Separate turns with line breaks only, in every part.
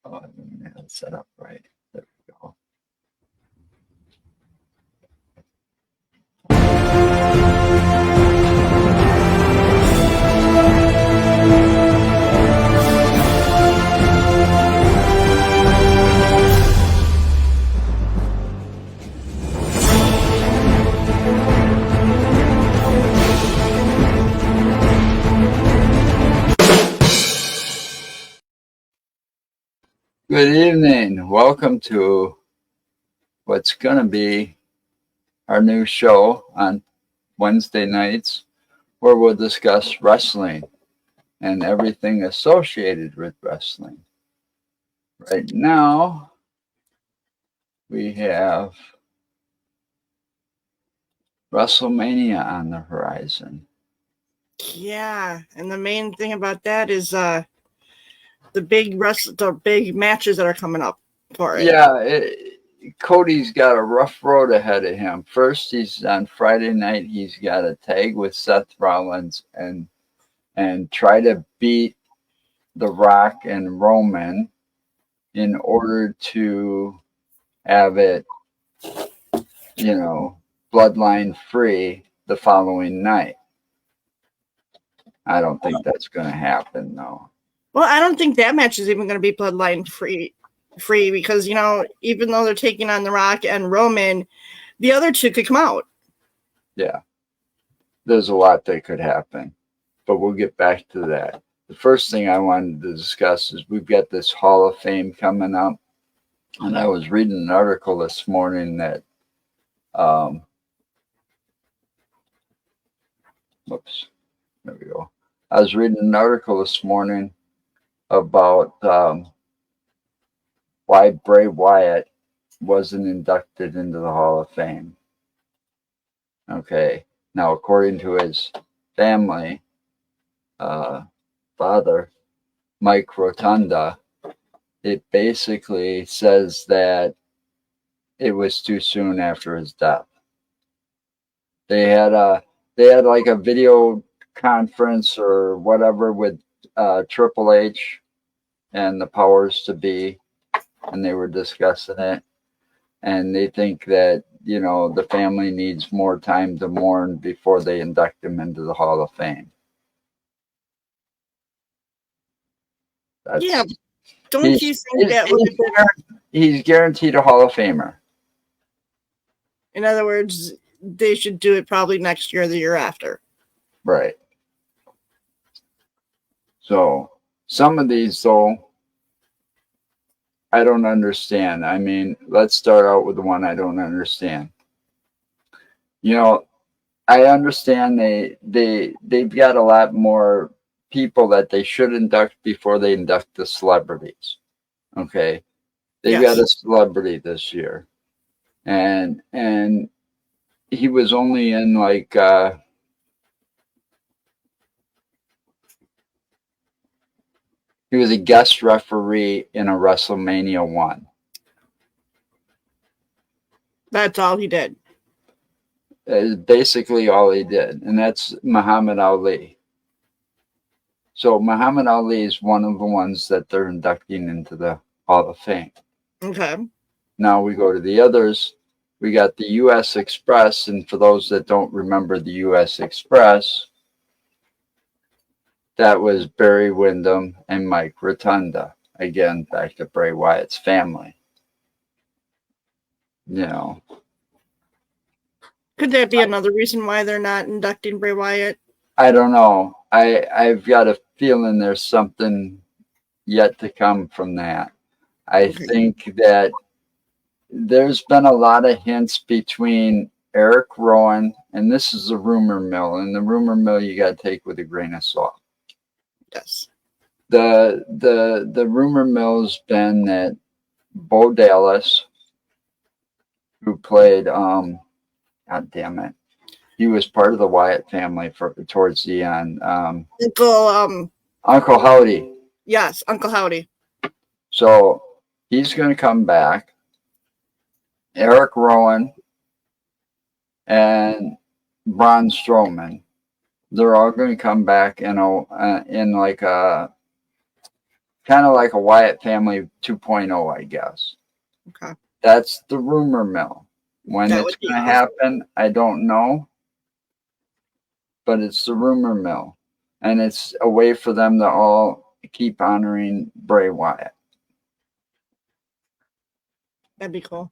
Oh, I didn't have it set up right. There we go. Good evening. Welcome to what's going to be our new show on Wednesday nights, where we'll discuss wrestling and everything associated with wrestling. Right now, we have WrestleMania on the horizon.
Yeah, and the main thing about that is the big matches that are coming up for it.
Yeah, Cody's got a rough road ahead of him. First, he's on Friday night. He's got a tag with Seth Rollins and try to beat The Rock and Roman in order to have it, bloodline free the following night. I don't think that's going to happen, though.
Well, I don't think that match is even going to be bloodline free because even though they're taking on The Rock and Roman, the other two could come out.
Yeah, there's a lot that could happen, but we'll get back to that. The first thing I wanted to discuss is we've got this Hall of Fame coming up, and I was reading an article this morning that whoops, there we go. I was reading an article this morning about why Bray Wyatt wasn't inducted into the Hall of Fame. Okay, now according to his family, father, Mike Rotunda, it basically says that it was too soon after his death. They had like a video conference or whatever with Triple H and the powers to be, and they were discussing it, and they think that the family needs more time to mourn before they induct him into the Hall of Fame.
Yeah, don't you think that
he's guaranteed a Hall of Famer?
In other words, they should do it probably next year or the year after.
Right. So some of these, though, I don't understand. I mean, let's start out with the one I don't understand. I understand they've got a lot more people that they should induct before they induct the celebrities. Okay. They've got a celebrity this year. And he was only in like he was a guest referee in a WrestleMania 1.
That's all he did.
Basically all he did, and that's Muhammad Ali. So Muhammad Ali is one of the ones that they're inducting into the Hall of Fame.
Okay.
Now we go to the others. We got the U.S. Express, and for those that don't remember the U.S. Express, that was Barry Windham and Mike Rotunda. Again, back to Bray Wyatt's family.
Could that be another reason why they're not inducting Bray Wyatt?
I don't know. I've got a feeling there's something yet to come from that. I think that there's been a lot of hints between Eric Rowan, and this is a rumor mill, and the rumor mill you got to take with a grain of salt.
Yes.
The rumor mill's been that Bo Dallas, who played God damn it, he was part of the Wyatt family towards the end. Uncle Howdy.
Yes, Uncle Howdy.
So he's going to come back. Eric Rowan and Braun Strowman, they're all going to come back in like a kind of like a Wyatt family 2.0, I guess.
Okay.
That's the rumor mill. When
That
it's
would be
going to
awesome.
happen, I don't know, but it's the rumor mill. And it's a way for them to all keep honoring Bray Wyatt.
That'd be cool.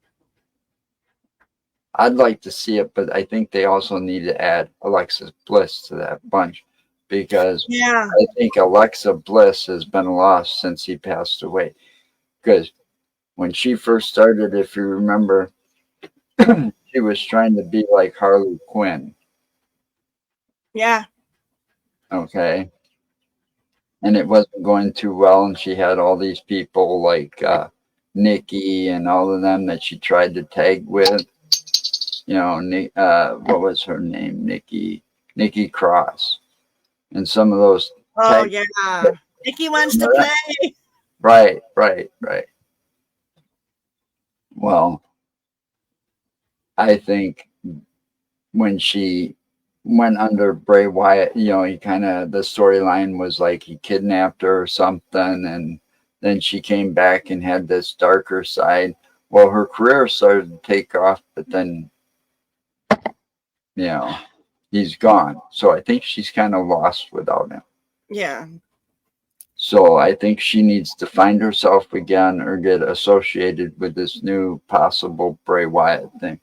I'd like to see it, but I think they also need to add Alexa Bliss to that bunch because
Yeah.
I think Alexa Bliss has been lost since he passed away. Because when she first started, if you remember, she was trying to be like Harley Quinn.
Yeah.
Okay. And it wasn't going too well. And she had all these people like Nikki and all of them that she tried to tag with. You know, what was her name? Nikki Cross. And some of those
Oh,
tag.
yeah. Nikki wants to play.
Right. Well, I think when she went under Bray Wyatt, you know, he kind of, the storyline was like he kidnapped her or something, and then she came back and had this darker side. Well, her career started to take off, but then, you know, he's gone. So I think she's kind of lost without him.
Yeah.
So I think she needs to find herself again or get associated with this new possible Bray Wyatt thing.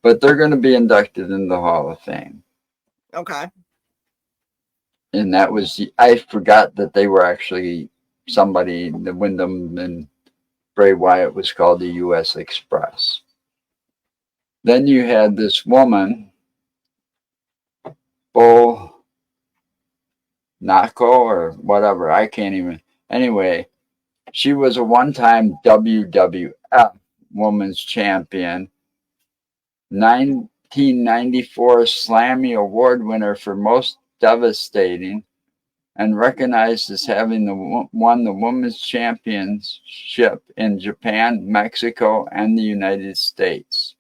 But they're going to be inducted in the Hall of Fame.
Okay.
And that was, I forgot that they were actually somebody, the Wyndham and Bray Wyatt was called the U.S. Express. Then you had this woman, Bull Nako or whatever, I can't even. Anyway, she was a one-time WWF Women's Champion, 1994 Slammy Award winner for Most Devastating, and recognized as having won the Women's Championship in Japan, Mexico, and the United States.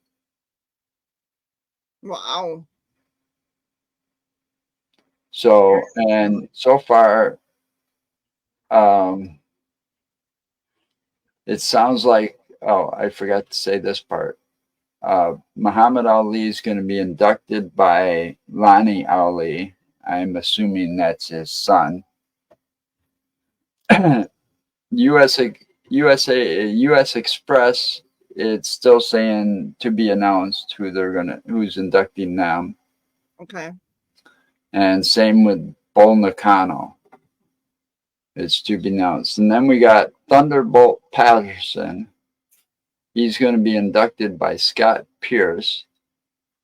Wow.
So, and so far, it sounds like, oh, I forgot to say this part. Muhammad Ali is going to be inducted by Lonnie Ali. I'm assuming that's his son. US Express, it's still saying to be announced who's inducting them.
Okay.
And same with Bull Nakano. It's to be announced. And then we got Thunderbolt Patterson. He's going to be inducted by Scott Pierce.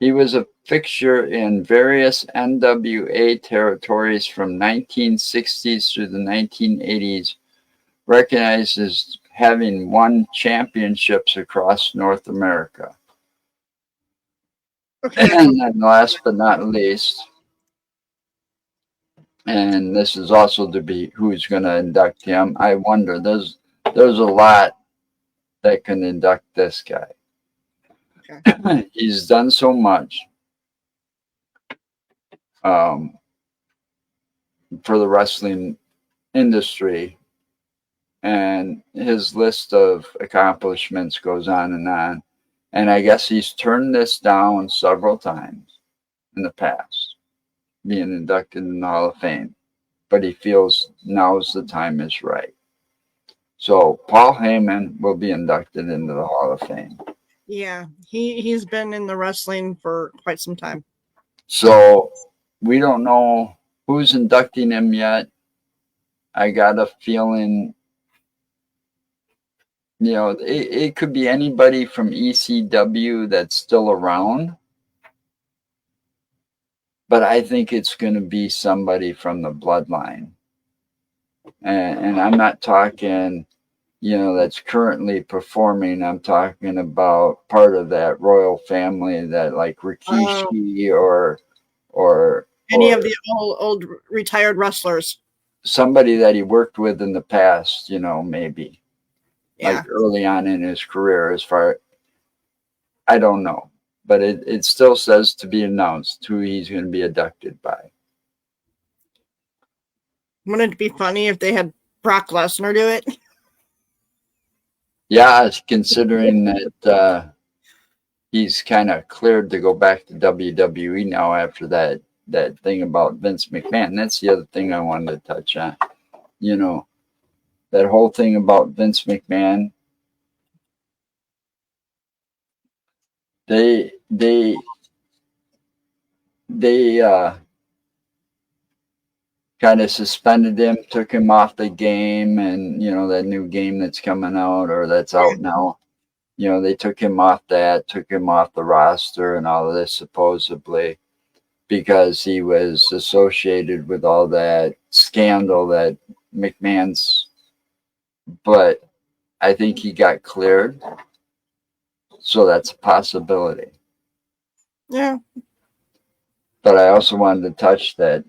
He was a fixture in various NWA territories from 1960s through the 1980s, recognized as having won championships across North America.
Okay.
And then last but not least, and this is also to be who's going to induct him. I wonder, there's a lot that can induct this guy. Okay. He's done so much for the wrestling industry, and his list of accomplishments goes on and on. And I guess he's turned this down several times in the past, being inducted in the Hall of Fame, but he feels now's the time is right. So Paul Heyman will be inducted into the Hall of Fame.
Yeah, he's been in the wrestling for quite some time.
So we don't know who's inducting him yet. I got a feeling, you know, it could be anybody from ECW that's still around. But I think it's going to be somebody from the bloodline. And I'm not talking, you know, that's currently performing. I'm talking about part of that royal family that like Rikishi or
any of the old retired wrestlers.
Somebody that he worked with in the past, you know, maybe.
Yeah.
Like early on in his career, I don't know. But it still says to be announced who he's going to be inducted by.
Wouldn't it be funny if they had Brock Lesnar do it.
Yeah, considering that he's kind of cleared to go back to WWE now after that thing about Vince McMahon. That's the other thing I wanted to touch on. You know, that whole thing about Vince McMahon. They kind of suspended him, took him off the game, and that new game that's coming out or that's out now. They took him off took him off the roster and all of this supposedly because he was associated with all that scandal that McMahon's. But I think he got cleared, so that's a possibility.
Yeah.
But I also wanted to touch that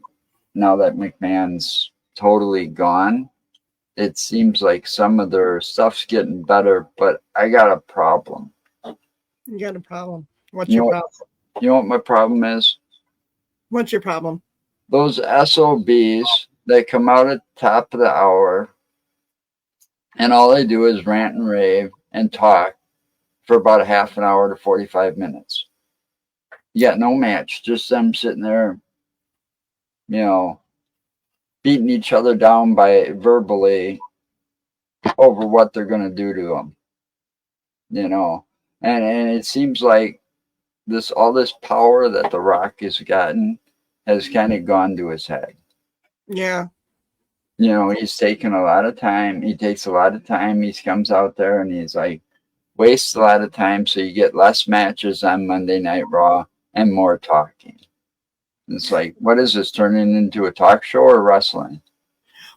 now that McMahon's totally gone, it seems like some of their stuff's getting better, but I got a problem.
You got a problem. What's your problem?
You know what my problem is?
What's your problem?
Those SOBs that come out at the top of the hour and all they do is rant and rave and talk for about a half an hour to 45 minutes. You got no match, just them sitting there, beating each other down by verbally over what they're going to do to them, and it seems like all this power that The Rock has gotten has kind of gone to his head.
Yeah.
He's taken a lot of time. He takes a lot of time. He comes out there and he's like, wastes a lot of time. So you get less matches on Monday Night Raw and more talking. It's like, what is this turning into, a talk show or wrestling?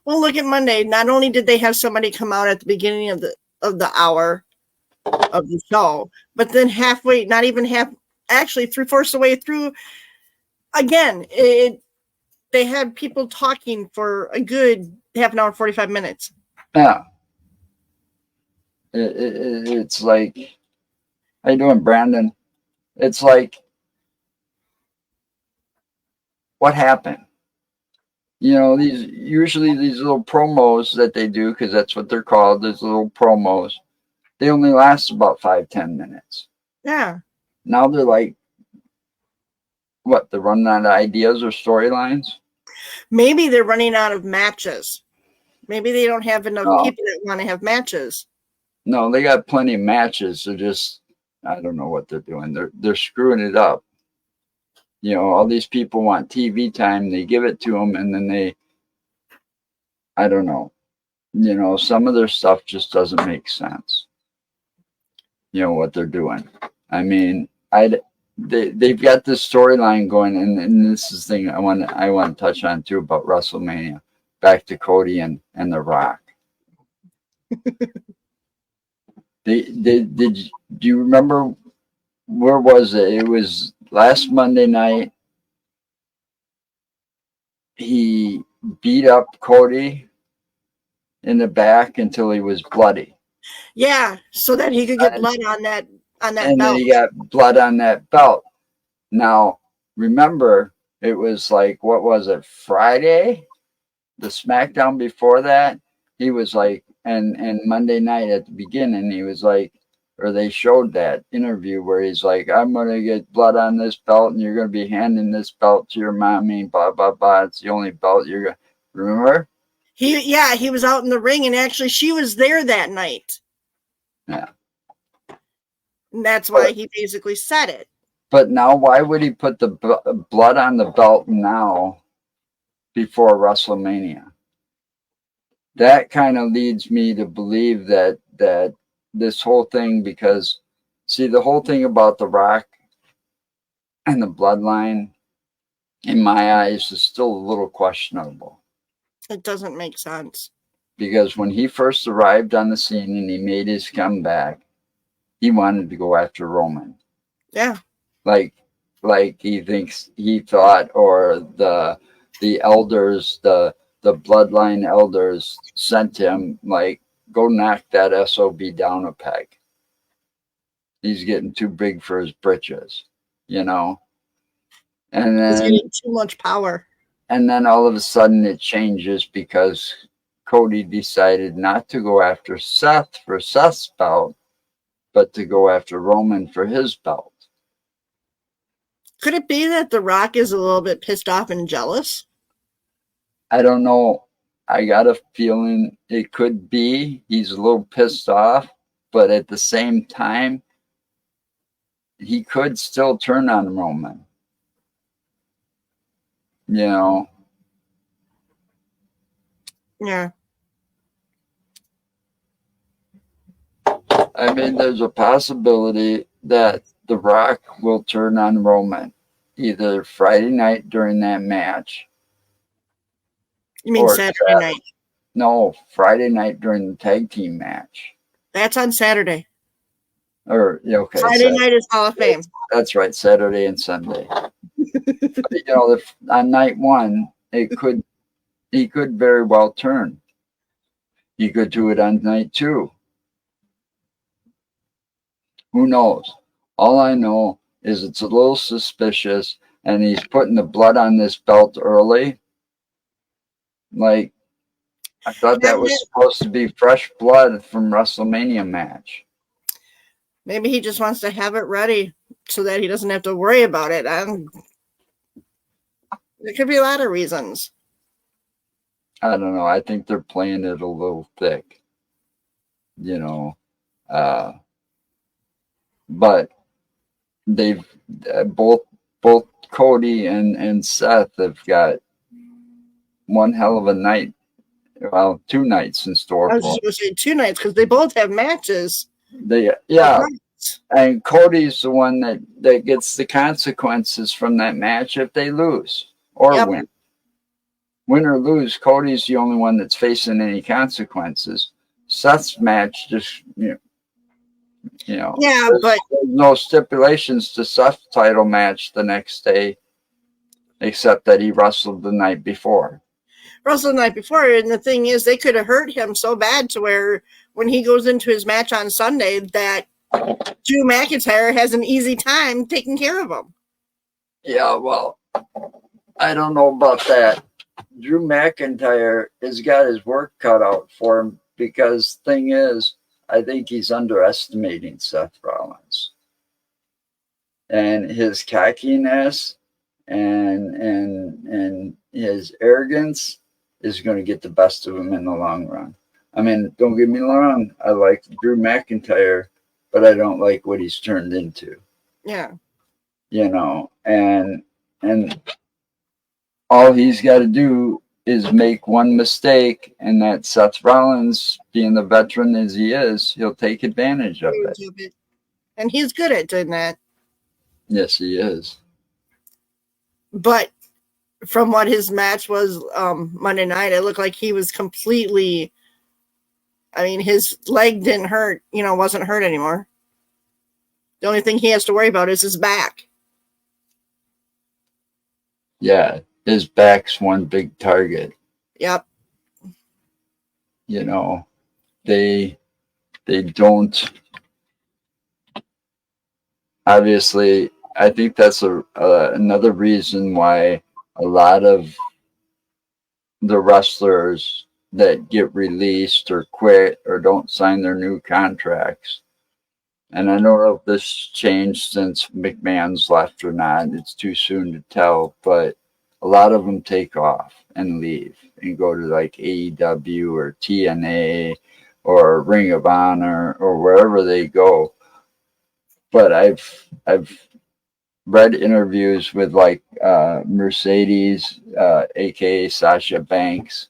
Well, look at Monday. Not only did they have somebody come out at the beginning of the hour of the show, but then halfway, not even half, actually 3/4 of the way through, again, they had people talking for a good half an hour, 45 minutes.
Yeah. It's like, how you doing, Brandon? It's like, what happened? These little promos that they do, because that's what they're called, these little promos, they only last about 5-10 minutes.
Yeah.
Now they're like, what, they're running out of ideas or storylines?
Maybe they're running out of matches. Maybe they don't have enough people that want to have matches.
No, they got plenty of matches. They're just, I don't know what they're doing. They're screwing it up. All these people want TV time. They give it to them, and then I don't know. Some of their stuff just doesn't make sense. What they're doing. I mean, they've got this storyline going, and this is the thing I want to touch on too about WrestleMania. Back to Cody and The Rock. Do you remember, where was it? It was last Monday night. He beat up Cody in the back until he was bloody.
Yeah, so that he could get blood on that
and
belt.
Then he got blood on that belt. Now, remember, it was like, what was it, Friday? The SmackDown before that, he was like, and Monday night at the beginning, he was like, or they showed that interview where he's like, I'm going to get blood on this belt and you're going to be handing this belt to your mommy, blah, blah, blah. It's the only belt you're going to, remember?
He was out in the ring, and actually she was there that night.
Yeah.
And that's why he basically said it.
But now, why would he put the blood on the belt now before WrestleMania? That kind of leads me to believe that this whole thing, because, see, the whole thing about The Rock and the bloodline, in my eyes, is still a little questionable.
It doesn't make sense.
Because when he first arrived on the scene and he made his comeback, he wanted to go after Roman.
Yeah.
Like he thought, or the elders, the bloodline elders sent him, like, go knock that SOB down a peg. He's getting too big for his britches, And then
he's getting too much power.
And then all of a sudden it changes because Cody decided not to go after Seth for Seth's belt, but to go after Roman for his belt.
Could it be that The Rock is a little bit pissed off and jealous?
I don't know. I got a feeling it could be he's a little pissed off, but at the same time, he could still turn on Roman. You know?
Yeah.
I mean, there's a possibility that The Rock will turn on Roman either Friday night during that match.
You mean
or
Saturday night?
No, Friday night during the tag team match.
That's on Saturday.
Or, okay.
Friday night is Hall of Fame.
That's right, Saturday and Sunday. But, you know, on night one, he could very well turn. He could do it on night two. Who knows? All I know is it's a little suspicious, and he's putting the blood on this belt early. Like, I thought that was supposed to be fresh blood from WrestleMania match.
Maybe he just wants to have it ready so that he doesn't have to worry about it. There could be a lot of reasons.
I don't know. I think they're playing it a little thick, you know. But they've both Cody and Seth have got one hell of a night. Well, 2 nights in store.
I was just going to say 2 nights because they both have matches.
And Cody's the one that gets the consequences from that match if they lose or win. Win or lose, Cody's the only one that's facing any consequences. Seth's match just, you know.
Yeah, but
there's no stipulations to Seth's title match the next day, except that he wrestled the night before.
And the thing is, they could have hurt him so bad to where when he goes into his match on Sunday, that Drew McIntyre has an easy time taking care of him.
Yeah, well, I don't know about that. Drew McIntyre has got his work cut out for him because thing is, I think he's underestimating Seth Rollins. And his cockiness and his arrogance is going to get the best of him in the long run. I mean, don't get me wrong, I like Drew McIntyre, but I don't like what he's turned into.
Yeah.
You know, and all he's got to do is make one mistake, and that Seth Rollins, being the veteran as he is, he'll take advantage of it.
And he's good at doing that.
Yes, he is.
But from what his match was Monday night, it looked like he was completely, I mean, his leg didn't hurt, wasn't hurt anymore. The only thing he has to worry about is his back.
Yeah, his back's one big target.
Yep.
You know, they don't. Obviously, I think that's another reason why a lot of the wrestlers that get released or quit or don't sign their new contracts. And I don't know if this changed since McMahon's left or not. It's too soon to tell, but a lot of them take off and leave and go to like AEW or TNA or Ring of Honor or wherever they go. But I've read interviews with like Mercedes, aka Sasha Banks,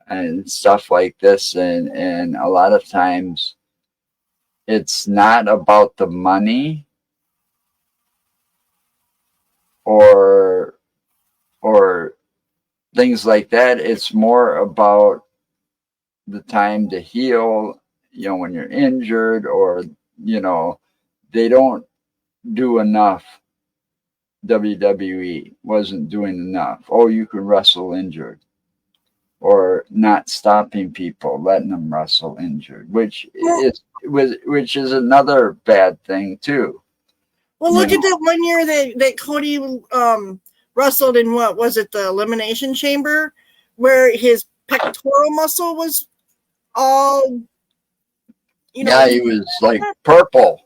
and stuff like this, and a lot of times it's not about the money or things like that. It's more about the time to heal, when you're injured, or they don't do enough. WWE wasn't doing enough. Oh, you can wrestle injured, or not stopping people, letting them wrestle injured, which is another bad thing too.
Well, look at that one year that Cody wrestled in, what was it, the Elimination Chamber, where his pectoral muscle was all,
Yeah, he was like purple from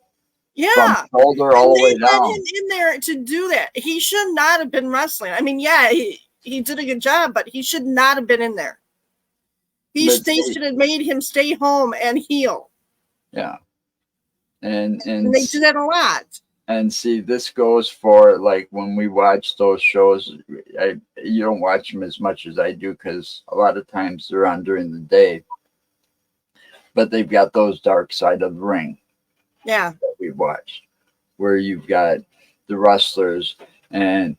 yeah.
shoulder
And
all the
they
way
let
down.
him in there to do that. He should not have been wrestling. I mean, yeah, he did a good job, but he should not have been in there.
But
They
see,
should have made him stay home and heal.
yeah, and
And they do that a lot.
and see, this goes for like when we watch those shows. You don't watch them as much as I do because a lot of times they're on during the day. But they've got those Dark Side of the Ring
Yeah.
that we watched, where you've got the wrestlers and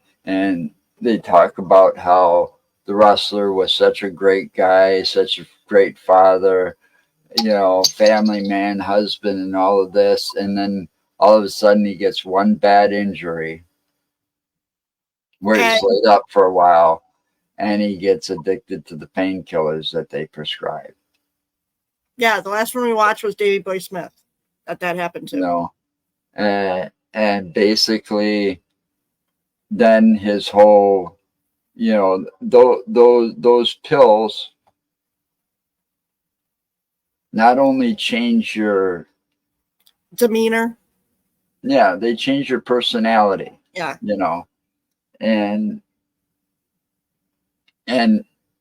they talk about how the wrestler was such a great guy, such a great father, family man, husband, and all of this, and then all of a sudden he gets one bad injury where
And
he's laid up for a while and he gets addicted to the painkillers that they prescribe.
yeah, the last one we watched was Davey Boy Smith. That happened to.
And basically then his whole, those pills not only change your
Demeanor.
they change your personality,
Yeah.
and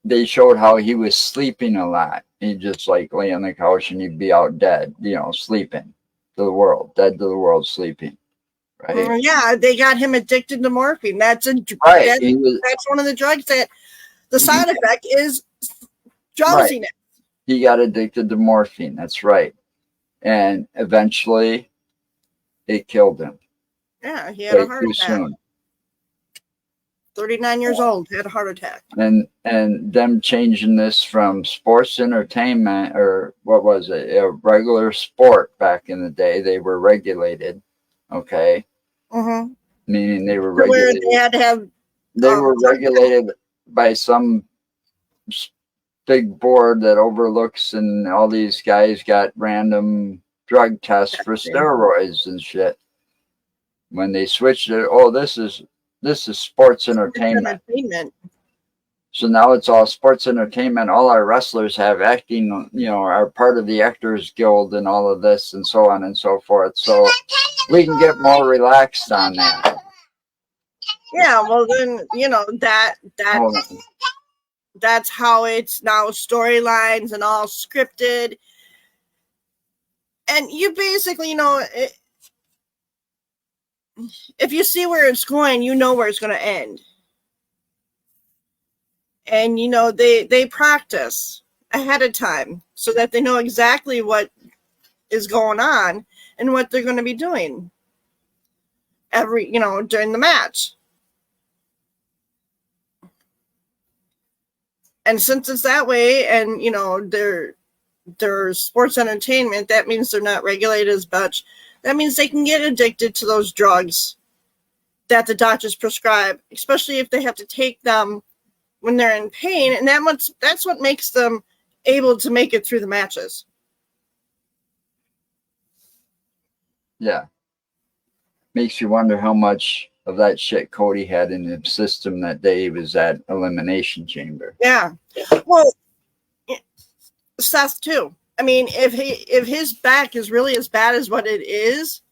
they showed how he was sleeping a lot. He'd just like lay on the couch and he'd be out dead, sleeping to the world, dead to the world, sleeping. Right.
Yeah, they got him addicted to morphine. That's
Right.
That's one of the drugs that the side effect is drowsiness.
Right. He got addicted to morphine. That's right. And eventually it killed him.
Yeah, he had a heart attack.
Soon.
39 years old, had a heart attack.
And them changing this from sports entertainment, or what was it, a regular sport back in the day, they were regulated. Okay.
Mm-hmm.
Meaning they were regulated.
They had to have.
They were regulated by some big board that overlooks, and all these guys got random drug tests for steroids and shit. When they switched it, this is sports entertainment. So now it's all sports entertainment. All our wrestlers have acting, are part of the Actors Guild and all of this and so on and so forth. So we can get more relaxed on that.
Yeah, well then, that's how it's now, storylines and all scripted. And you basically, if you see where it's going, you know where it's going to end. And, they practice ahead of time so that they know exactly what is going on and what they're going to be doing during the match. And since it's that way, and, they're sports entertainment, that means they're not regulated as much. That means they can get addicted to those drugs that the doctors prescribe, especially if they have to take them when they're in pain. And that's what makes them able to make it through the matches.
Yeah. Makes you wonder how much of that shit Cody had in his system that day he was at Elimination Chamber.
Yeah. Well, Seth too. I mean, if his back is really as bad as what it is,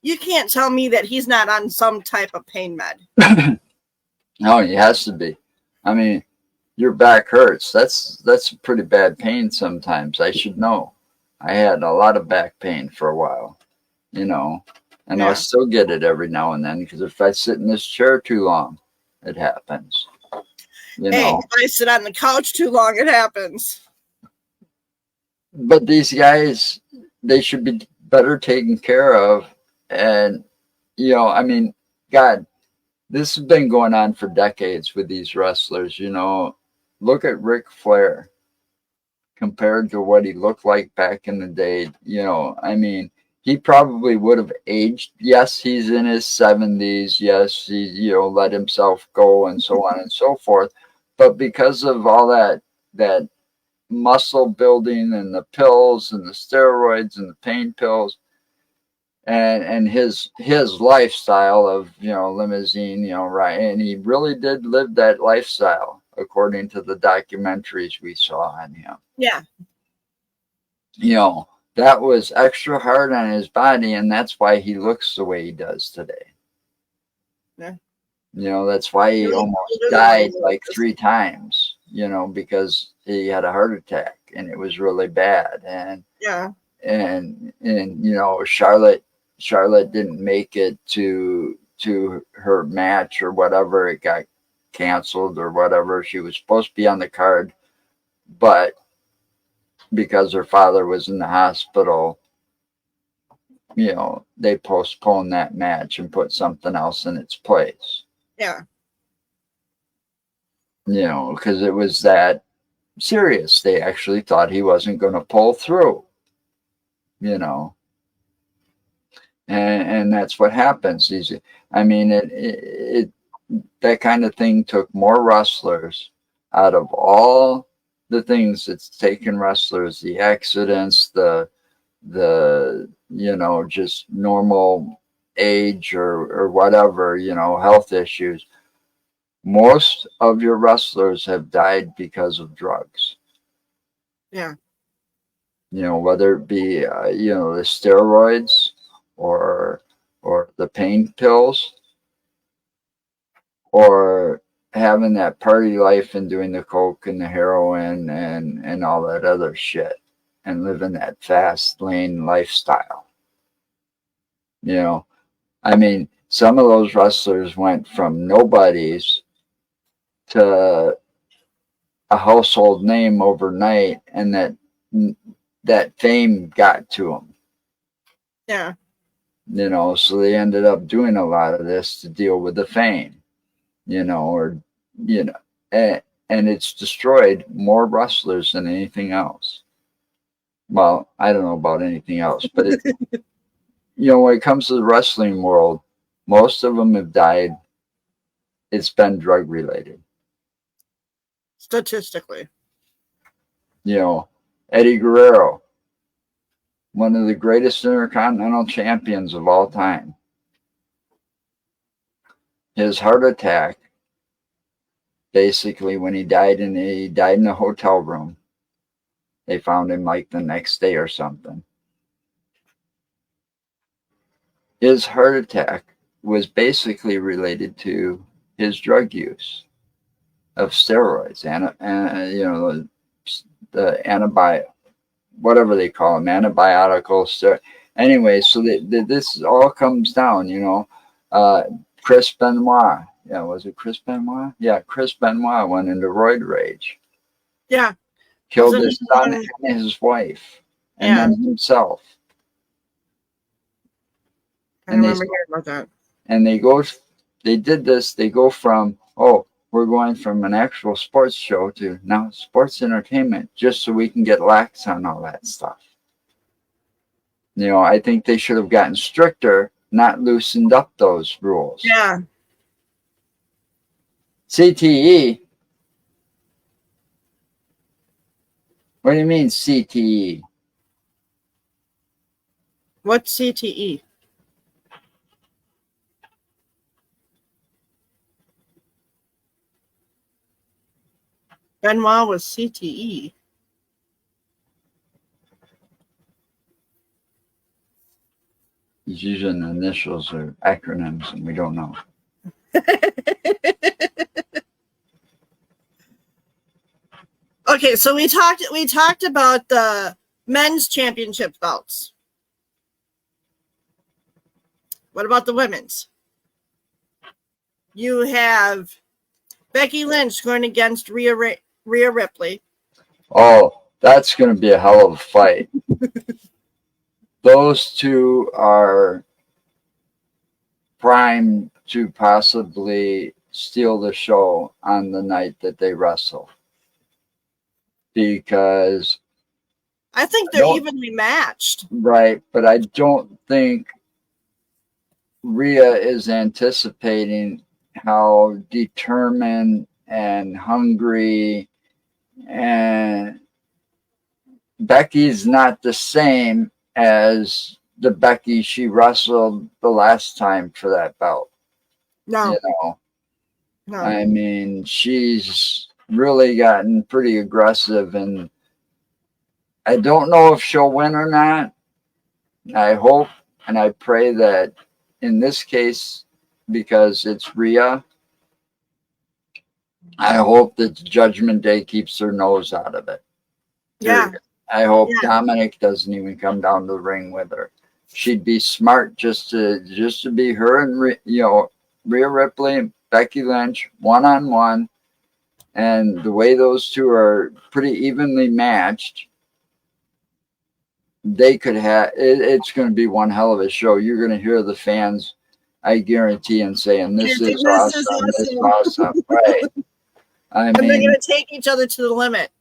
you can't tell me that he's not on some type of pain med.
No, he has to be. I mean, your back hurts. That's pretty bad pain sometimes. I should know. I had a lot of back pain for a while, and I still get it every now and then because if I sit in this chair too long, it happens.
Hey, if I sit on the couch too long, it happens.
But these guys, they should be better taken care of. And, I mean, God, this has been going on for decades with these wrestlers. Look at Ric Flair compared to what he looked like back in the day. I mean, he probably would have aged. Yes, he's in his 70s. Yes, he, let himself go and so on and so forth. But because of all that muscle building and the pills and the steroids and the pain pills and his lifestyle of, limousine, right. And he really did live that lifestyle according to the documentaries we saw on him.
Yeah.
You know, that was extra hard on his body, and that's why he looks the way he does today.
Yeah.
You know, that's why he almost died like 3 times, you know, because he had a heart attack and it was really bad. And
Yeah.
and you know, Charlotte didn't make it to her match or whatever. It got canceled or whatever. She was supposed to be on the card, but because her father was in the hospital, you know, they postponed that match and put something else in its place.
Yeah.
You know, because it was that serious. They actually thought he wasn't going to pull through, you know. And that's what happens. I mean, it that kind of thing took more wrestlers out of all the things that's taken wrestlers, the accidents, the you know, just normal age or whatever, you know, health issues. Most of your wrestlers have died because of drugs.
Yeah.
You know, whether it be you know, the steroids or the pain pills, or having that party life and doing the coke and the heroin and all that other shit, and living that fast lane lifestyle. You know, I mean, some of those wrestlers went from nobodies to a household name overnight, and that fame got to them.
Yeah.
You know, so they ended up doing a lot of this to deal with the fame, you know, or, you know, and it's destroyed more wrestlers than anything else. Well, I don't know about anything else, but it, you know, when it comes to the wrestling world, most of them have died. It's been drug related.
Statistically.
You know, Eddie Guerrero, one of the greatest intercontinental champions of all time. His heart attack, basically, when he died in a hotel room. They found him like the next day or something. His heart attack was basically related to his drug use of steroids and you know, the antibiotic, whatever they call them, antibiotical steroids. Anyway, so this all comes down, you know. Chris Benoit, yeah, was it Chris Benoit? Yeah, Chris Benoit went into roid rage.
Yeah.
Killed his son and his wife, and then himself.
I remember hearing about that.
And they did this. They go from, oh, we're going from an actual sports show to now sports entertainment, just so we can get lax on all that stuff. You know, I think they should have gotten stricter, not loosened up those rules.
Yeah.
CTE. What do you mean CTE?
What's CTE? Benoit was CTE.
He's using initials or acronyms, and we don't know.
Okay, so we talked about the men's championship belts. What about the women's? You have Becky Lynch going against Rhea Ripley.
Oh, that's going to be a hell of a fight. Those two are primed to possibly steal the show on the night that they wrestle. Because
I think they're evenly matched.
Right, but I don't think Rhea is anticipating how determined and hungry, and Becky's not the same as the Becky she wrestled the last time for that belt.
No.
You know,
No.
I mean, she's really gotten pretty aggressive, and I don't know if she'll win or not. I hope and I pray that in this case, because it's Rhea, I hope that Judgment Day keeps their nose out of it.
Yeah.
Period. I hope
Yeah.
Dominic doesn't even come down to the ring with her. She'd be smart just to be her and Rhea Ripley and Becky Lynch one-on-one, and the way those two are pretty evenly matched, they could have it's going to be one hell of a show. You're going to hear the fans, I guarantee, and saying this
This
is
is
awesome, this is awesome, right? I
And they're
mean,
going to take each other to the limit.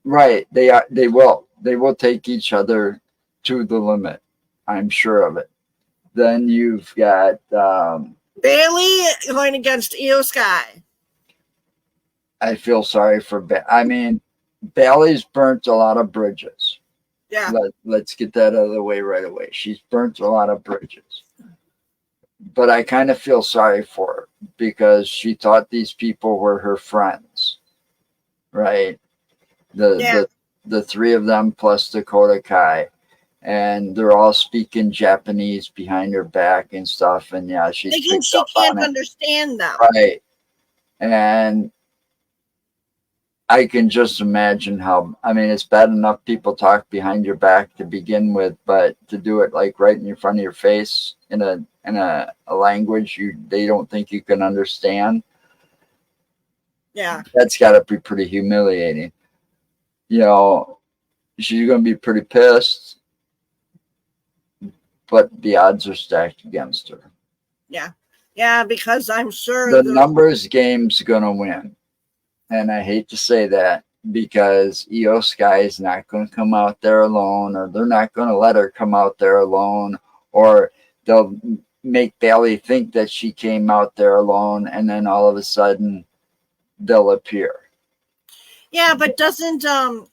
right? They will take each other to the limit. I'm sure of it. Then you've got
Bailey going against Io Sky.
I feel sorry for I mean, Bailey's burnt a lot of bridges.
Yeah.
Let's get that out of the way right away. She's burnt a lot of bridges. But I kind of feel sorry for her because she thought these people were her friends, right? The three of them plus Dakota Kai, and they're all speaking Japanese behind her back and stuff. And yeah, she's
thinking she can't understand them,
right? And I can just imagine how. I mean, it's bad enough people talk behind your back to begin with, but to do it like right in front of your face in a language they don't think you can understand.
Yeah,
that's got to be pretty humiliating. You know, she's going to be pretty pissed, but the odds are stacked against her.
Yeah, because I'm sure
the numbers game's going to win. And I hate to say that because Io Sky is not going to come out there alone, or they're not going to let her come out there alone, or they'll make Bailey think that she came out there alone, and then all of a sudden they'll appear.
Yeah, but doesn't Asuka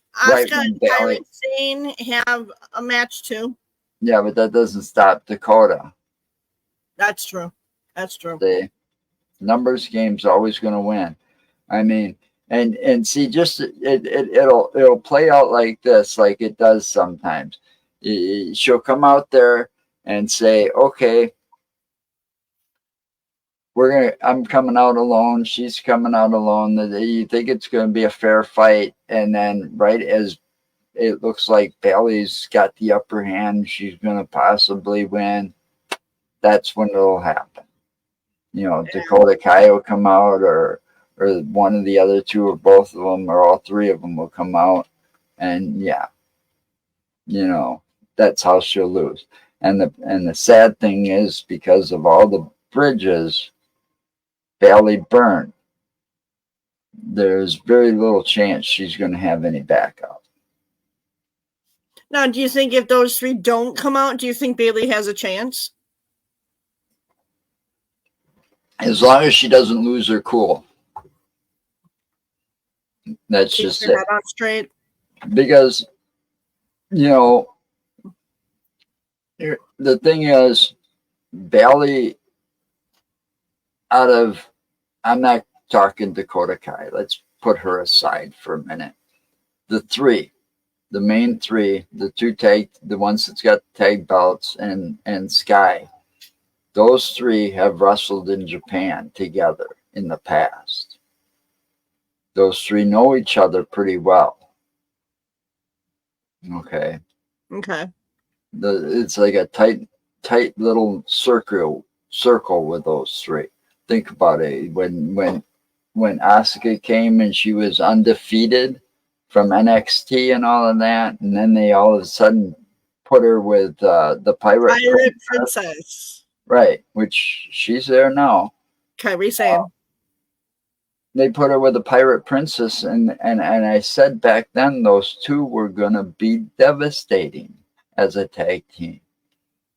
and Kairi Sane have a match too?
Yeah, but that doesn't stop Dakota.
That's true. That's true.
The numbers game's always going to win. I mean, and see, just it'll play out like this, like it does sometimes. She'll come out there and say, "Okay, I'm coming out alone. She's coming out alone. You think it's going to be a fair fight, and then right as it looks like Bailey's got the upper hand, she's going to possibly win. That's when it'll happen. You know, Dakota Kai will come out, or one of the other two, or both of them, or all three of them will come out, and yeah, you know, that's how she'll lose. And the sad thing is, because of all the bridges Bailey burned, there's very little chance she's going to have any backup.
Now, do you think if those three don't come out, do you think Bailey has a chance?
As long as she doesn't lose her cool. That's
Keep
just
your head on straight.
Because, you know, the thing is, Bailey, I'm not talking Dakota Kai. Let's put her aside for a minute. The main three, the ones that's got tag belts, and Sky, those three have wrestled in Japan together in the past. Those three know each other pretty well. Okay. It's like a tight little circle with those three. Think about it. When Asuka came and she was undefeated from NXT and all of that, and then they all of a sudden put her with the Pirate
Princess.
Right, which she's there now.
Kairi Sane.
They put her with the Pirate Princess, and I said back then those two were gonna be devastating as a tag team.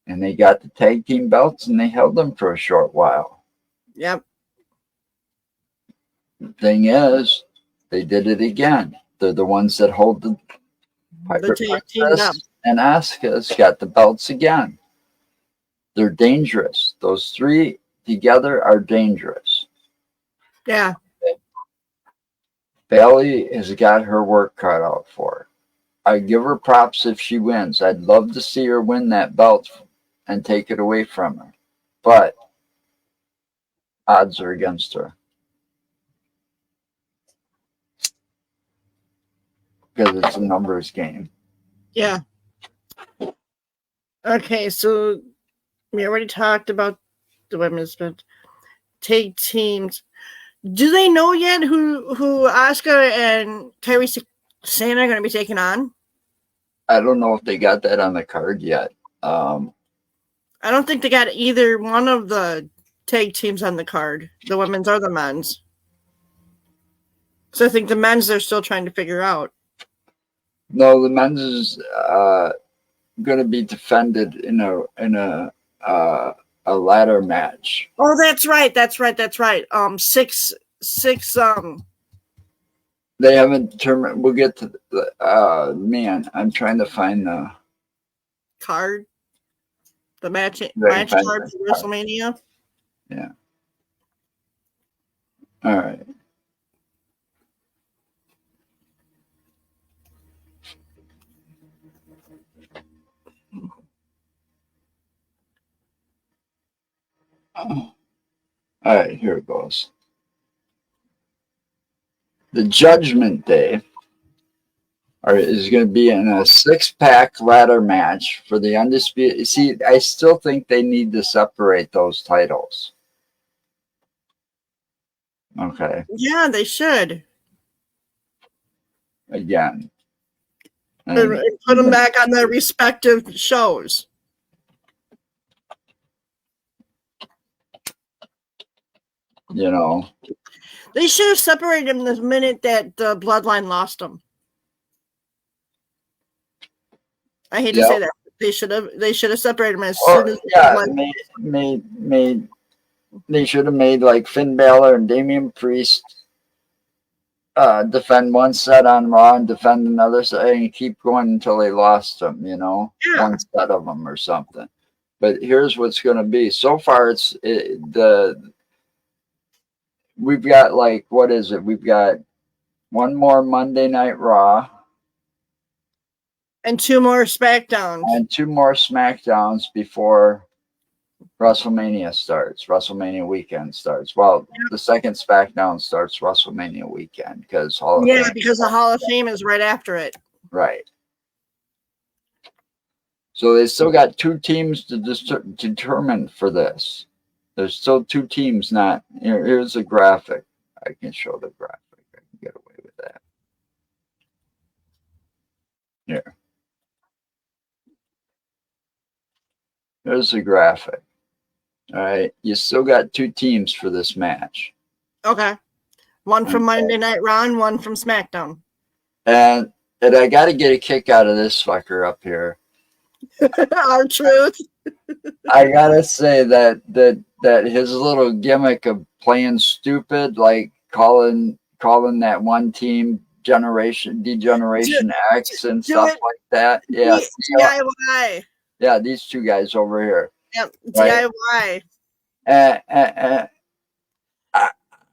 And they got the tag team belts and they held them for a short while.
Yep.
The thing is, they did it again. They're the ones that hold the Pirate Princess, and Asuka's got the belts again. They're dangerous. Those three together are dangerous.
Yeah.
Bailey has got her work cut out for her. I give her props if she wins. I'd love to see her win that belt and take it away from her. But odds are against her. Because it's a numbers game.
Yeah. Okay, so we already talked about the women's, but tag teams. Do they know yet who Asuka and Kairi Sane are going to be taking on?
I don't know if they got that on the card yet.
I don't think they got either one of the tag teams on the card, the women's or the men's. So I think the men's they're still trying to figure out.
No, the men's is going to be defended in a ladder match.
Oh, that's right. Six.
They haven't determined. We'll get to the. Man, I'm trying to find the
card. The match card for WrestleMania.
Yeah. All right. All right, here it goes. The Judgment Day is going to be in a 6-pack ladder match for the undisputed. See, I still think they need to separate those titles. Okay.
Yeah, they should.
Again.
And put them back on their respective shows.
You know.
They should have separated them the minute that the Bloodline lost them. I hate to say that. They should have separated them as soon as
they should have made like Finn Balor and Damian Priest defend one set on Raw and defend another set and keep going until they lost them, you know, one set of them or something. But here's what's going to be. So far, we've got like, what is it? We've got one more Monday Night Raw.
And 2 more SmackDowns.
And 2 more SmackDowns before WrestleMania starts. WrestleMania weekend starts. Well, the second SmackDown starts WrestleMania weekend because
because the Hall of Fame is right after it.
Right. So they still got 2 teams to determine for this. There's still 2 teams not. Here's a graphic. I can show the graphic. I can get away with that. Here. There's the graphic. All right. You still got 2 teams for this match.
Okay. One from Monday Night Raw and one from SmackDown.
And I got to get a kick out of this fucker up here.
R-Truth.
I got to say that his little gimmick of playing stupid, like calling that one team Degeneration X and stuff like that. Yeah.
DIY.
Yeah, these 2 guys over here.
Yep, DIY.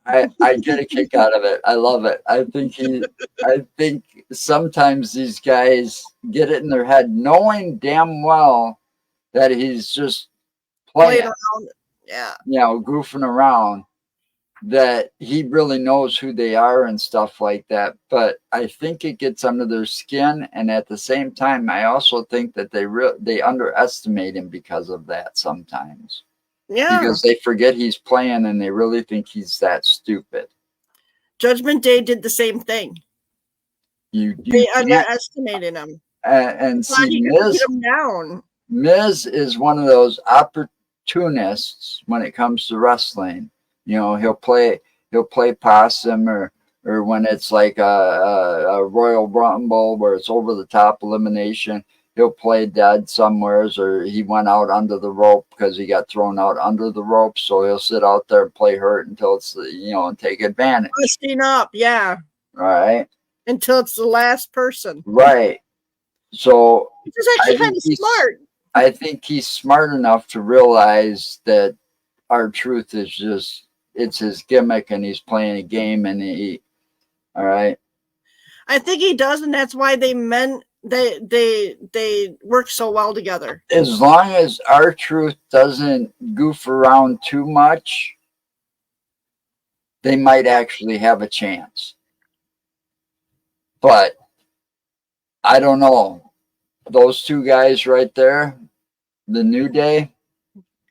I get a kick out of it. I love it. I think sometimes these guys get it in their head, knowing damn well that he's just playing
around. Yeah.
You know, goofing around, that he really knows who they are and stuff like that. But I think it gets under their skin, and at the same time, I also think that they underestimate him because of that sometimes.
Yeah,
because they forget he's playing and they really think he's that stupid.
Judgment Day did the same thing. They underestimated him.
And see,
Miz
is one of those opportunists when it comes to wrestling. You know, he'll play possum, or when it's like a Royal Rumble where it's over the top elimination, he'll play dead somewheres, or he went out under the rope because he got thrown out under the rope, so he'll sit out there and play hurt until it's, you know, and take advantage.
Twisting up, yeah.
Right.
Until it's the last person.
Right. So
which is actually kind of smart.
I think he's smart enough to realize that R-Truth is just, it's his gimmick and he's playing a game, and All right.
I think he does, and that's why they work so well together.
As long as R-Truth doesn't goof around too much, they might actually have a chance. But I don't know. Those two guys right there, the New Day,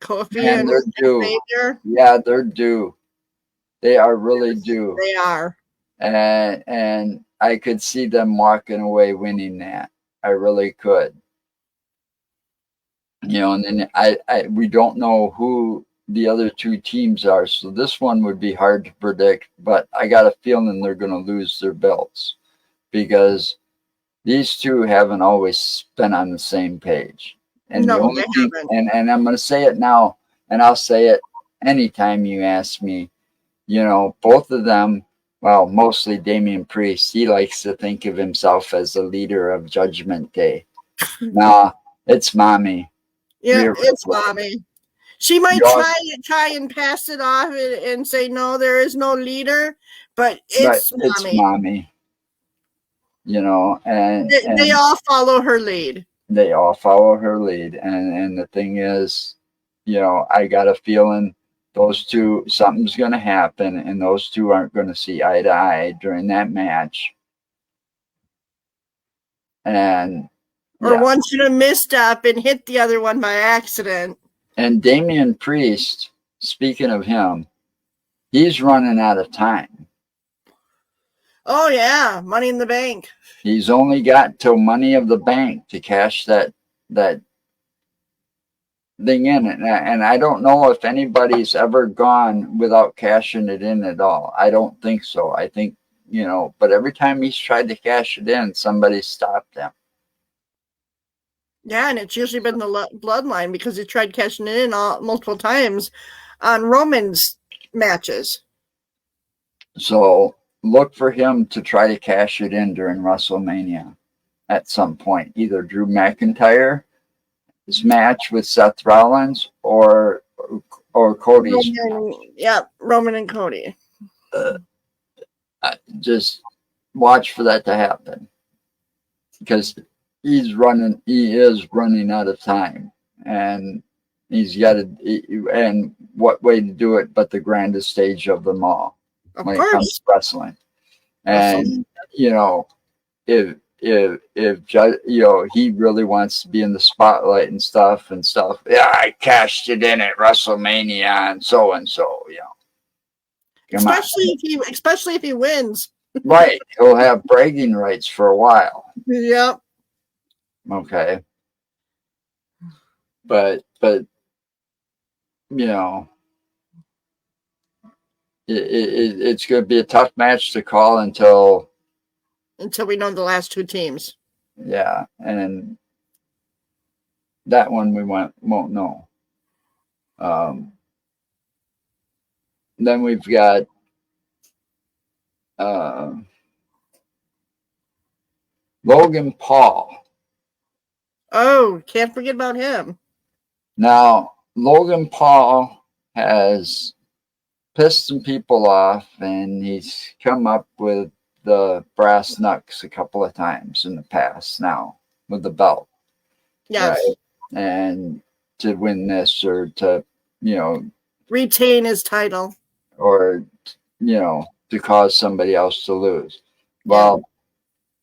Kofi
man,
and
they're due.
Xavier,
Yeah, they're due. They are really due.
they are.
And I could see them walking away winning that. I really could. You know, and then we don't know who the other two teams are, so this one would be hard to predict, but I got a feeling they're going to lose their belts because these two haven't always been on the same page. And the
No,
only
they
thing,
haven't.
and I'm going to say it now, and I'll say it anytime you ask me, you know, both of them, well, mostly Damian Priest, he likes to think of himself as the leader of Judgment Day. Nah, it's Mommy.
Yeah,
Rhea
it's
Ripley.
Mommy. She might
Y'all-
try and pass it off and say no, there is no leader, but
Right,
it's
it's
Mommy.
Mommy. You know, and
They all follow her lead.
they all follow her lead. And the thing is, you know, I got a feeling those two, something's going to happen, and those two aren't going to see eye to eye during that match. And
Or
yeah.
one should have misstep and hit the other one by accident.
And Damian Priest, speaking of him, he's running out of time.
Oh yeah, Money in the Bank.
He's only got till Money of the Bank to cash that thing in, and I don't know if anybody's ever gone without cashing it in at all. I don't think so. I think, you know, but every time he's tried to cash it in, somebody stopped him.
Yeah, and it's usually been the bloodline because he tried cashing it in multiple times on Roman's matches.
So look for him to try to cash it in during WrestleMania at some point, either Drew McIntyre, his match with Seth Rollins, or Cody's.
Roman and Cody.
Just watch for that to happen because he is running out of time, and he's got to. And what way to do it but the grandest stage of them all when it comes to wrestling. And you know, if you know, he really wants to be in the spotlight and stuff. Yeah, I cashed it in at WrestleMania and so, you know.
Especially if he wins.
Right. He'll have bragging rights for a while.
Yep.
Okay. But you know, it's going to be a tough match to call until
we know the last two teams.
Yeah, and that one we won't know. Then we've got Logan Paul.
Oh, can't forget about him.
Now, Logan Paul has pissed some people off, and he's come up with the brass knucks a couple of times in the past now with the belt.
Yes.
Right? And to win this, or to, you know,
retain his title,
or, you know, to cause somebody else to lose. Well,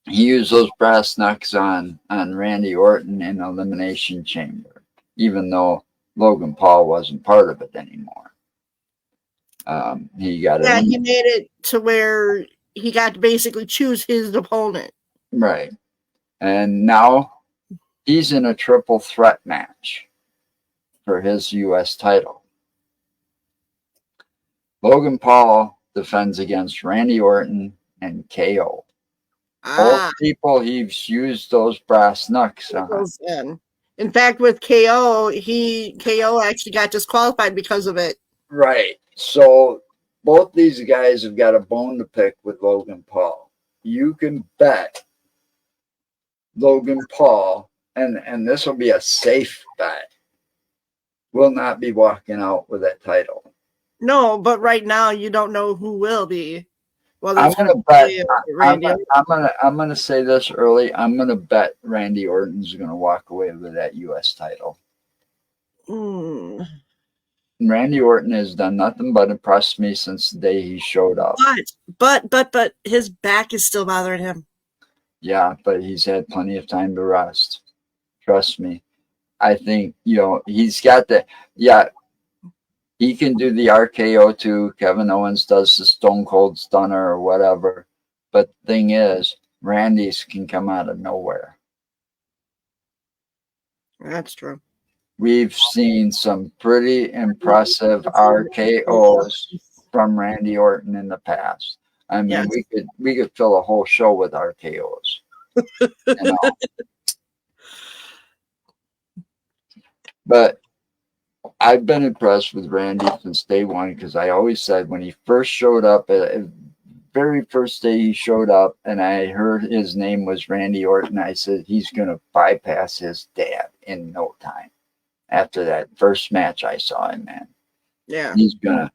he used those brass knucks on Randy Orton in Elimination Chamber, even though Logan Paul wasn't part of it anymore. He got
he made it to where he got to basically choose his opponent.
Right. And now he's in a triple threat match for his U.S. title. Logan Paul defends against Randy Orton and KO. Both people he's used those brass knucks on.
In fact, with KO actually got disqualified because of it.
Right. So both these guys have got a bone to pick with Logan Paul. You can bet Logan Paul, and this will be a safe bet, will not be walking out with that title.
No, but right now you don't know who will be. Well,
I'm
that's
gonna
going
bet.
to
I'm,
Randy.
I'm gonna say this early. I'm gonna bet Randy Orton's gonna walk away with that U.S. title.
Mm.
Randy Orton has done nothing but impress me since the day he showed up.
But his back is still bothering him.
Yeah, but he's had plenty of time to rest. Trust me. I think, he's got the, yeah, he can do the RKO too. Kevin Owens does the Stone Cold Stunner or whatever. But the thing is, Randy's can come out of nowhere.
That's true.
We've seen some pretty impressive RKOs from Randy Orton in the past. I mean,
Yes.
we could fill a whole show with RKOs. But I've been impressed with Randy since day one because I always said when he first showed up, very first day he showed up, and I heard his name was Randy Orton, I said he's going to bypass his dad in no time. After that first match I saw him in,
Yeah,
he's gonna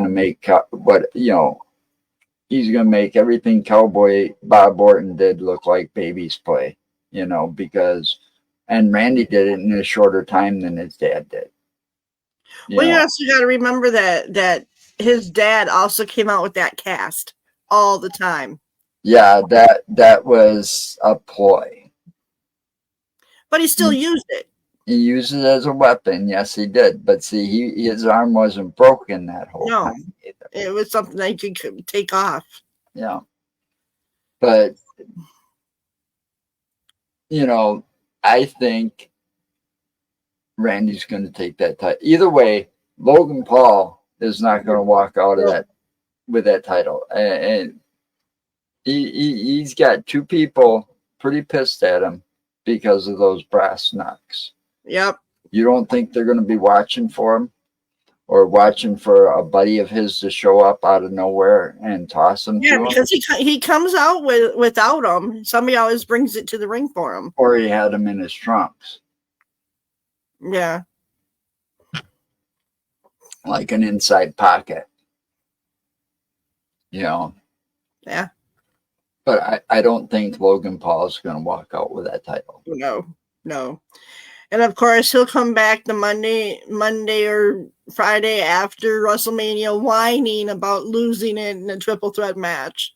make he's gonna make everything Cowboy Bob Orton did look like baby's play, because and Randy did it in a shorter time than his dad did.
You also got to remember that his dad also came out with that cast all the time.
Yeah, that was a ploy.
But he still used it.
He used it as a weapon. Yes, he did. But see, his arm wasn't broken that whole time either.
It was something that you could take off.
Yeah. But, I think Randy's going to take that title. Either way, Logan Paul is not going to walk out of that with that title. And he's got two people pretty pissed at him because of those brass knucks.
Yep.
You don't think they're going to be watching for him or watching for a buddy of his to show up out of nowhere and toss him to him?
Because he comes out without him. Somebody always brings it to the ring for him.
Or he had him in his trunks.
Yeah.
Like an inside pocket. Yeah. But I don't think Logan Paul is going to walk out with that title.
No. And of course, he'll come back the Monday or Friday after WrestleMania whining about losing it in a triple threat match.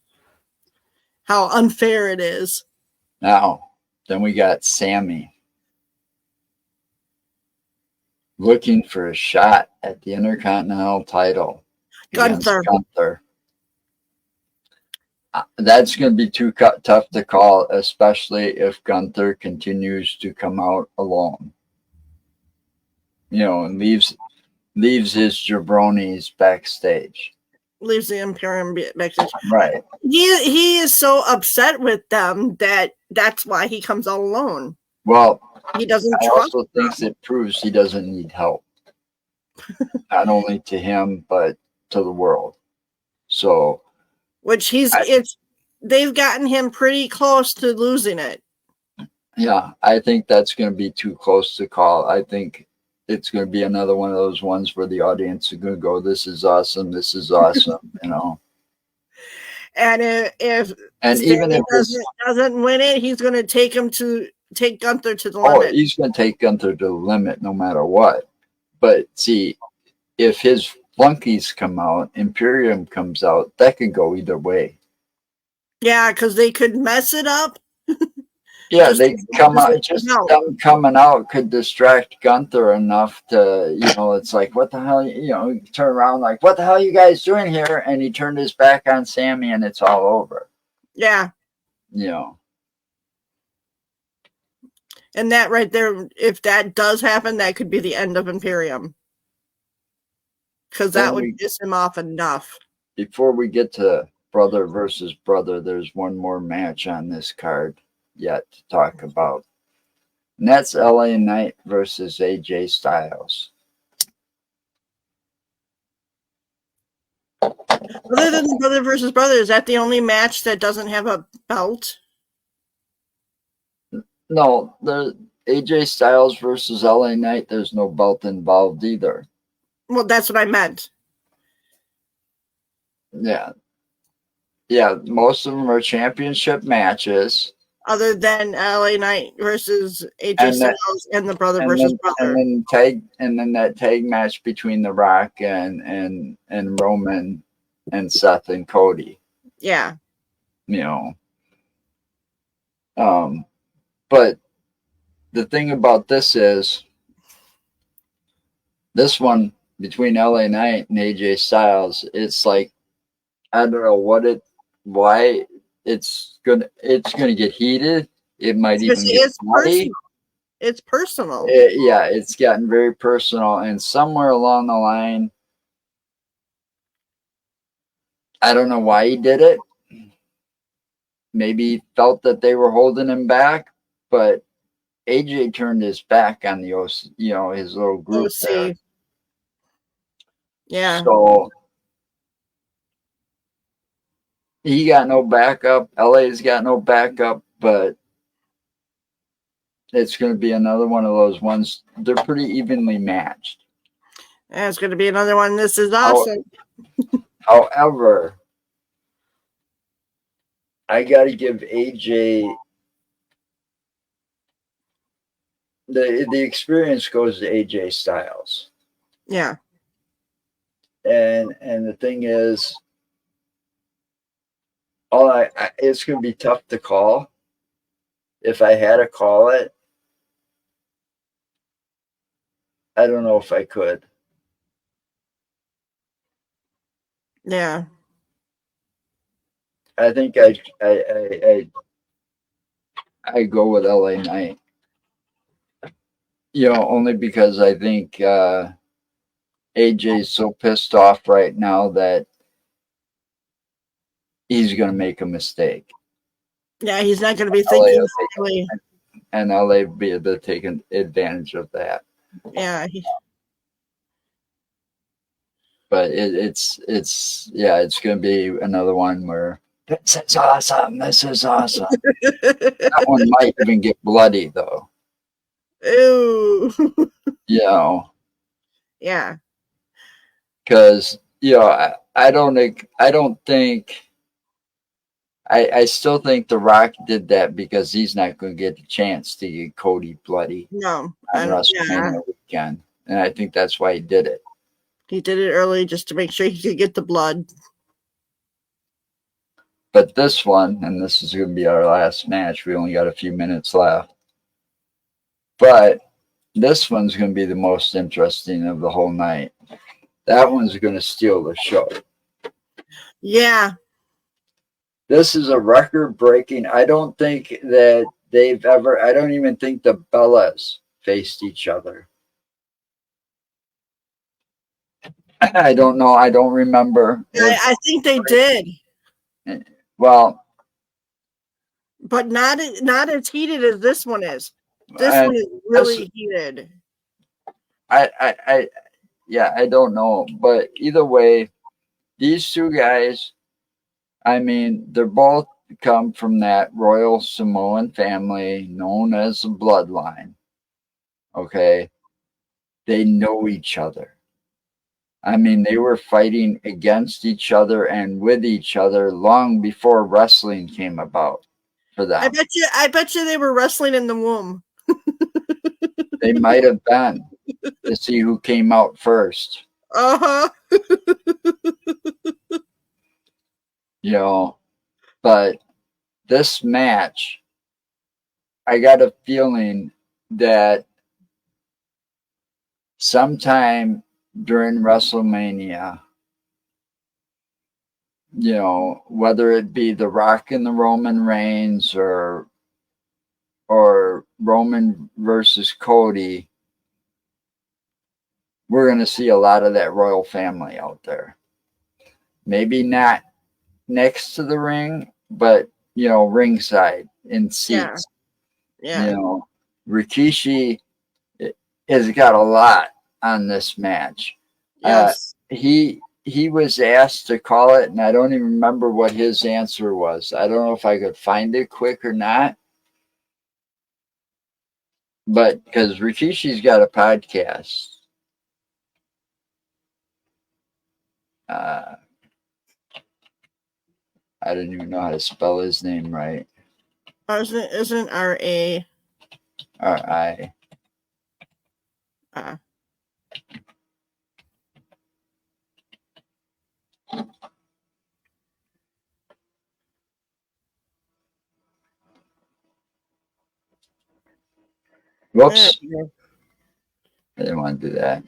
How unfair it is.
Now, then we got Sammy looking for a shot at the Intercontinental title. Gunther. That's going to be too tough to call, especially if Gunther continues to come out alone. And leaves his jabronis backstage.
Leaves the Imperium backstage.
Right.
He is so upset with them that's why he comes out alone.
Well,
he doesn't.
I also think it proves he doesn't need help, not only to him but to the world. So.
Which they've gotten him pretty close to losing it.
Yeah, I think that's going to be too close to call. I think it's going to be another one of those ones where the audience is going to go, "This is awesome! This is awesome!"
And if doesn't win it, he's going to take Gunther to the limit.
Oh, he's going to take Gunther to the limit no matter what. But see, if his flunkies come out, Imperium comes out, that could go either way. Yeah,
because they could mess it up.
Yeah, they come out. Just them coming out could distract Gunther enough to, it's like, what the hell? Turn around like, what the hell are you guys doing here? And he turned his back on Sammy, and it's all over.
Yeah. And that right there, if that does happen, that could be the end of Imperium. Because that would piss him off enough.
Before we get to brother versus brother, there's one more match on this card yet to talk about. And that's LA Knight versus AJ Styles.
Other than brother versus brother, is that the only match that doesn't have a belt?
No, the AJ Styles versus LA Knight, there's no belt involved either.
Well, that's what I meant.
Yeah. Yeah, most of them are championship matches,
other than LA Knight versus AJ
and that,
Styles and the brother versus brother.
and then that tag match between The Rock and Roman and Seth and Cody.
Yeah.
You know, but the thing about this is this one between LA Knight and AJ Styles. It's like I don't know why it's gonna get heated. It might even get
It's
bloody.
personal. It's personal.
Yeah, it's gotten very personal, and somewhere along the line, I don't know why he did it. Maybe he felt that they were holding him back, but AJ turned his back on the OC, his little group there.
OC. Yeah.
So he got no backup. LA's got no backup, but it's going to be another one of those ones. They're pretty evenly matched.
And it's going to be another one. This is awesome.
However, I got to give AJ the experience goes to AJ Styles.
Yeah.
And the thing is, it's going to be tough to call. If I had to call it, I don't know if I could.
Yeah.
I think I go with LA Knight. Only because I think AJ's so pissed off right now that he's going to make a mistake.
Yeah, he's not going to be thinking.
And LA be able to take advantage of that.
Yeah.
But it's going to be another one where this is awesome. This is awesome. That one might even get bloody though.
Ew. Yeah.
Because I still think The Rock did that because he's not going to get the chance to get Cody bloody.
No.
On WrestleMania weekend, and I think that's why he did it.
He did it early just to make sure he could get the blood.
But this one, and this is going to be our last match. We only got a few minutes left. But this one's going to be the most interesting of the whole night. That one's going to steal the show.
Yeah.
This is a record-breaking. I don't think that I don't even think the Bellas faced each other. I don't know. I don't remember.
I think they did.
Well,
but not as heated as this one is. This one is really heated.
I don't know, but either way, these two guys, I mean, they're both come from that royal Samoan family known as the Bloodline. Okay, they know each other. I mean, they were fighting against each other and with each other long before wrestling came about for them.
I bet you they were wrestling in the womb.
They might have been to see who came out first.
Uh-huh.
But this match, I got a feeling that sometime during WrestleMania, whether it be The Rock and the Roman Reigns or Roman versus Cody, we're going to see a lot of that royal family out there. Maybe not next to the ring, but ringside in seats.
Yeah.
Rikishi has got a lot on this match.
Yes.
He was asked to call it, and I don't even remember what his answer was. I don't know if I could find it quick or not. But because Rikishi's got a podcast. I I didn't even know how to spell his name right.
Isn't R.A.
R-I. Whoops. I didn't want to do that.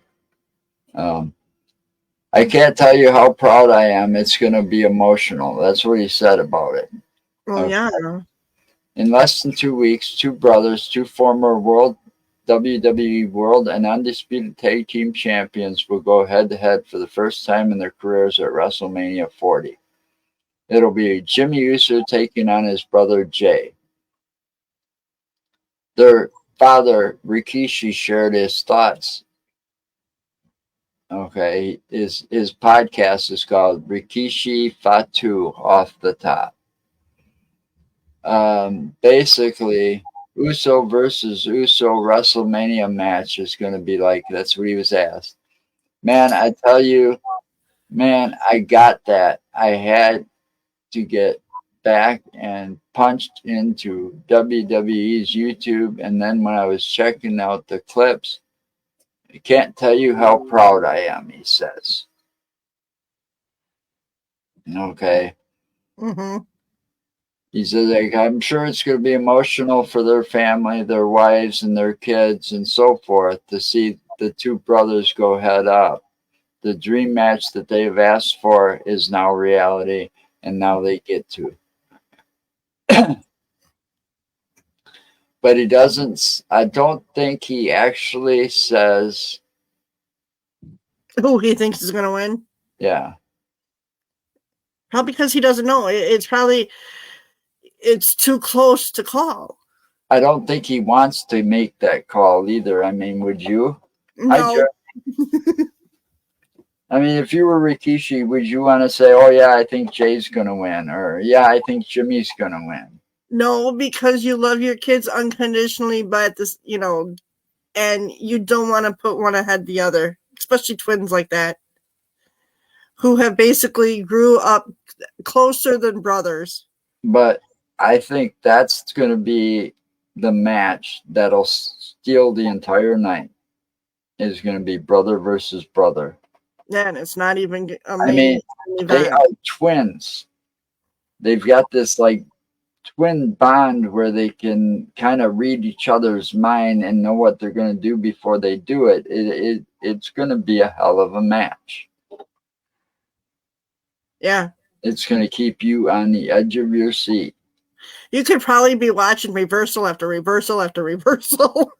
I can't tell you how proud I am. It's going to be emotional. That's what he said about it.
Well,
Okay.
yeah.
In less than 2 weeks, two brothers, two former WWE World and Undisputed Tag Team Champions, will go head-to-head for the first time in their careers at WrestleMania 40. It'll be Jimmy Uso taking on his brother Jay. Their father, Rikishi, shared his thoughts. Okay, his podcast is called Rikishi Fatu Off the Top. Basically, Uso versus Uso WrestleMania match is going to be like, that's what he was asked. Man, I tell you, man, I got that. I had to get back and punched into WWE's YouTube, and then when I was checking out the clips, I can't tell you how proud I am, he says. Okay.
Mm-hmm.
He says, like, I'm sure it's going to be emotional for their family, their wives, and their kids, and so forth, to see the two brothers go head up. The dream match that they've asked for is now reality, and now they get to. But he doesn't, I don't think he actually says,
who he thinks is going to win.
Yeah.
Probably because he doesn't know. It's too close to call.
I don't think he wants to make that call either. I mean, would you?
No.
I mean, if you were Rikishi, would you want to say, oh, yeah, I think Jay's going to win, or yeah, I think Jimmy's going to win?
No, because you love your kids unconditionally, but and you don't want to put one ahead the other, especially twins like that, who have basically grew up closer than brothers.
But I think that's going to be the match that'll steal the entire night. Is going to be brother versus brother.
Yeah, and it's not even
I mean, they are twins. They've got this like twin bond where they can kind of read each other's mind and know what they're going to do before they do it. It's going to be a hell of a match.
Yeah.
It's going to keep you on the edge of your seat.
You could probably be watching reversal after reversal after reversal.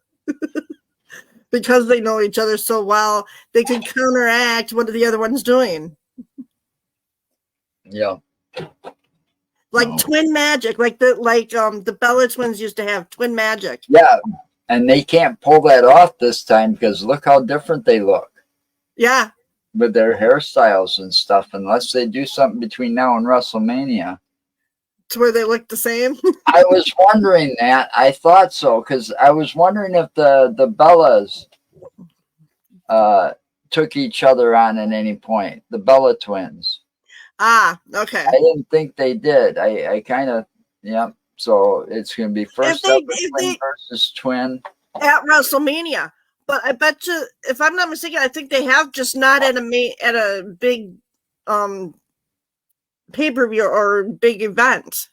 Because they know each other so well, they can counteract what the other one's doing.
Yeah.
Like twin magic, like the Bella twins used to have twin magic.
Yeah, and they can't pull that off this time because look how different they look.
Yeah.
With their hairstyles and stuff, unless they do something between now and WrestleMania.
To where they look the same?
I was wondering that. I thought so, because I was wondering if the Bellas took each other on at any point. The Bella twins.
Ah, okay.
I didn't think they did. I kind of, yeah. So it's going to be first up twin versus twin.
At WrestleMania. But I bet you, if I'm not mistaken, I think they have just not at a big pay-per-view or big event.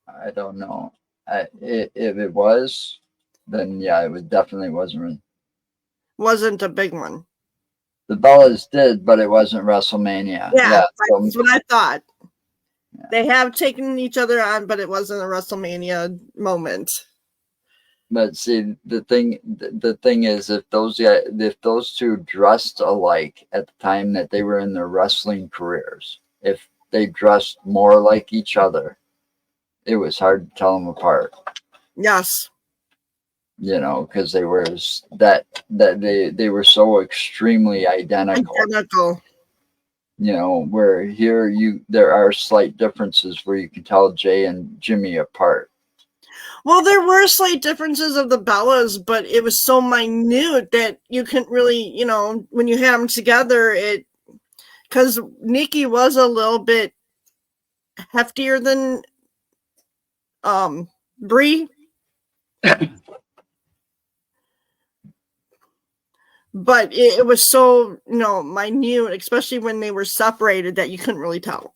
I don't know. If it was, then yeah, it definitely wasn't
a big one.
The Bellas did, but it wasn't WrestleMania.
Yeah, that's what I thought. Yeah. They have taken each other on, but it wasn't a WrestleMania moment.
But see, the thing is, if those two dressed alike at the time that they were in their wrestling careers, if they dressed more like each other, it was hard to tell them apart.
Yes.
You know, because they were they were so extremely identical. You know, where here there are slight differences where you can tell Jay and Jimmy apart.
Well, there were slight differences of the Bellas, but it was so minute that you couldn't really, when you had them together, because Nikki was a little bit heftier than Brie. But it was so, minute, especially when they were separated, that you couldn't really tell.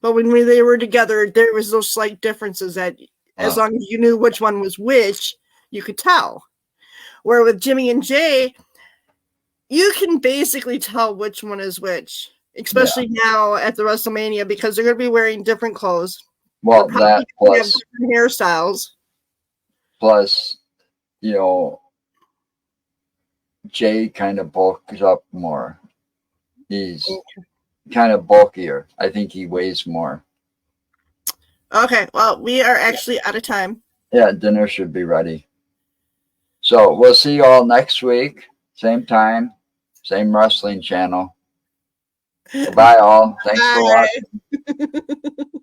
But when they were together, there was those slight differences that as long as you knew which one was which, you could tell. Where with Jimmy and Jay, you can basically tell which one is which, especially now at the WrestleMania, because they're going to be wearing different clothes.
Well, that plus
different hairstyles.
Plus, Jay kind of bulks up more. He's kind of bulkier. I think he weighs more.
Okay, well, we are actually out of time.
Yeah, dinner should be ready. So we'll see you all next week. Same time, same wrestling channel. Bye all. Thanks for watching.